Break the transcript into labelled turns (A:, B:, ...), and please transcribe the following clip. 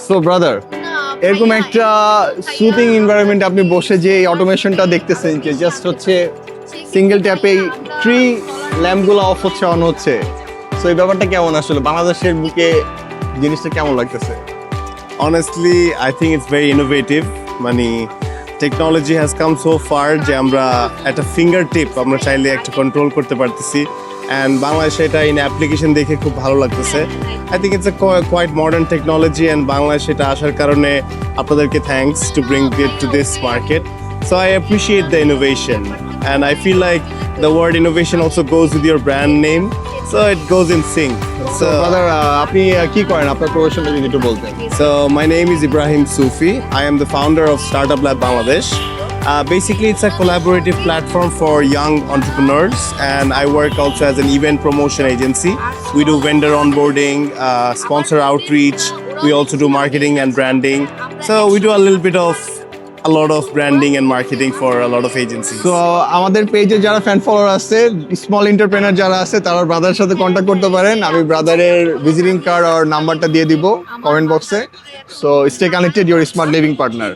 A: So brother, এরকম একটা soothing environment আপনি বসে যে অটোমেশনটা দেখতেছেন, যে জাস্ট হচ্ছে সিঙ্গেল ট্যাপে ট্রি ল্যাম্পগুলো অফ হচ্ছে, অন হচ্ছে। সো এই ব্যাপারটা কেমন আসলে বাংলাদেশের বুকে জিনিসটা কেমন লাগতেছে?
B: Honestly, I think it's very innovative. মানে technology has come so far যে আমরা একটা ফিঙ্গার টিপ আমরা চাইলে একটা কন্ট্রোল করতে পারতেছি। অ্যান্ড বাংলাদেশে এটা ইন অ্যাপ্লিকেশন দেখে খুব ভালো লাগতেছে। I think it's a quite modern technology and বাংলাদেশে এটা আসার কারণে আপনাদেরকে thanks to bring it to this market. So I appreciate the innovation and I feel like the word innovation also goes with your brand name, so it goes in sync.
A: So brother, আপনি কি করেন, আপনার প্রফেশনটা যদি একটু বলতেন।
B: So my name is Ibrahim Sufi. I am the founder of Startup Lab Bangladesh. Basically, it's a collaborative platform for young entrepreneurs, and I work also as an event promotion agency. We do vendor onboarding, sponsor outreach. We also do marketing and branding. So we do a lot of branding and marketing for a lot of agencies.
A: তো আমাদের পেজে যারা fan follower আছে, small entrepreneur যারা আছে, তারা ব্রাদারের সাথে contact করতে পারেন। আমি ব্রাদারের ভিজিটিং কার্ড আর নাম্বারটা দিয়ে দিব কমেন্ট বক্সে। So stay connected, your smart living partner.